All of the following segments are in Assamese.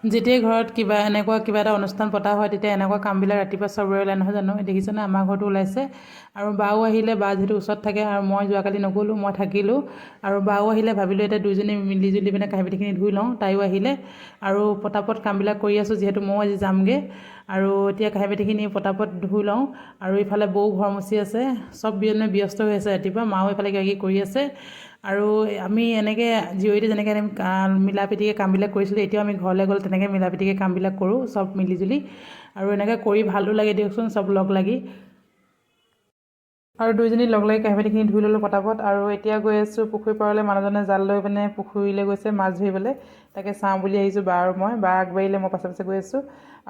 যেতিয়াই ঘৰত কিবা এটা অনুষ্ঠান পতা হয় তেতিয়া এনেকুৱা কামবিলাক ৰাতিপুৱা চবৰে ওলাই নহয় জানো। দেখিছেনে আমাৰ ঘৰতো ওলাইছে। আৰু বাও আহিলে, বা যিহেতু ওচৰত থাকে আৰু মই যোৱাকালি নগ'লোঁ, মই থাকিলোঁ। আৰু বাও আহিলে ভাবিলোঁ এতিয়া দুইজনী মিলিজুলি মানে কাঁহী বাতিখিনি ধুই লওঁ। তাইও আহিলে আৰু পটাপট কামবিলাক কৰি আছোঁ যিহেতু ময়ো আজি যামগৈ। আৰু এতিয়া কাঁহী বাতিখিনি পটাপট ধুই লওঁ। আৰু ইফালে বৌ ঘৰ মুচি আছে, চব ব্যস্ত হৈ আছে ৰাতিপুৱা। মাও এইফালে কিবা কিবি কৰি আছে। আৰু আমি এনেকৈ জীয়ৰীতে যেনেকৈ মিলা প্ৰীতিকৈ কামবিলাক কৰিছিলোঁ, এতিয়াও আমি ঘৰলৈ গ'লে তেনেকৈ মিলা প্ৰীতিকৈ কামবিলাক কৰোঁ চব মিলিজুলি। আৰু এনেকৈ কৰি ভালো লাগে দিয়কচোন, চব লগ লাগি। আৰু দুইজনী লগ লাগি কাঁহী বাতিখিনি ধুই ল'লোঁ পটাপট। আৰু এতিয়া গৈ আছোঁ পুখুৰী পাৰলৈ। মানুহজনে জাল লৈ পিনে পুখুৰীলৈ গৈছে মাছ ধৰিবলৈ। তাকে চাওঁ বুলি আহিছোঁ, বা আৰু মই। বা আগবাঢ়িলে মই পাছে পাছে গৈ আছোঁ।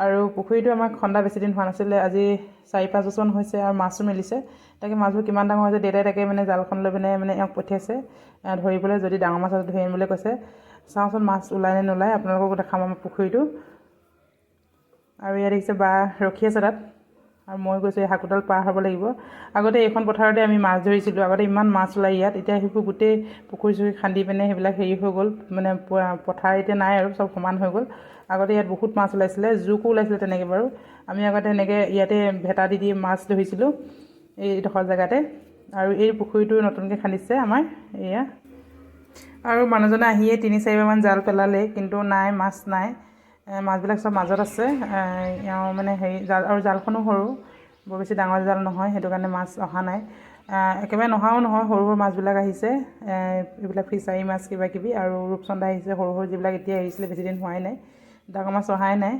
আৰু পুখুৰীটো আমাক খন্দা বেছি দিন হোৱা নাছিলে, আজি 4-5 বছৰমান হৈছে। আৰু মাছো মেলিছে। তাকে মাছবোৰ কিমান ডাঙৰ হৈছে, দেউতাই তাকে মানে জালখন লৈ পিনে মানে এওঁক পঠিয়াইছে ধৰিবলৈ। যদি ডাঙৰ মাছ ধৰি আনিবলৈ কৈছে। চাওঁচোন মাছ ওলাই নে নোলায়, আপোনালোককো দেখাম আমাৰ পুখুৰীটো। আৰু ইয়াত দেখিছে বা ৰখি আছে তাত। আৰু মই গৈছোঁ এই হাকোডাল পাৰ হ'ব লাগিব। আগতে এইখন পথাৰতে আমি মাছ ধৰিছিলোঁ। আগতে ইমান মাছ ওলাই ইয়াত। এতিয়া সেইবোৰ গোটেই পুখুৰী চুখুৰী খান্দি পিনে সেইবিলাক হেৰি হৈ গ'ল, মানে পথাৰ এতিয়া নাই আৰু চব সমান হৈ গ'ল। আগতে ইয়াত বহুত মাছ ওলাইছিলে, জোকো ওলাইছিলে তেনেকৈ বাৰু। আমি আগতে এনেকৈ ইয়াতে ভেটা দি মাছ ধৰিছিলোঁ এইডোখৰ জেগাতে। আৰু এই পুখুৰীটো নতুনকৈ খান্দিছে আমাৰ এয়া। আৰু মানুহজনে আহিয়ে 3-4বাৰমান জাল পেলালে, কিন্তু নাই, মাছ নাই। মাছবিলাক চব মাজত আছে। এওঁ মানে হেৰি আৰু জালখনো সৰু, বৰ বেছি ডাঙৰ জাল নহয়, সেইটো কাৰণে মাছ অহা নাই। একেবাৰে নহাও নহয়, সৰু সৰু মাছবিলাক আহিছে। এইবিলাক ফিছাৰী মাছ কিবা কিবি। আৰু ৰূপচন্দা আহিছে, সৰু সৰু যিবিলাক এতিয়া আহিছিলে, বেছি দিন হোৱাই নাই। ডাঙৰ মাছ অহাই নাই।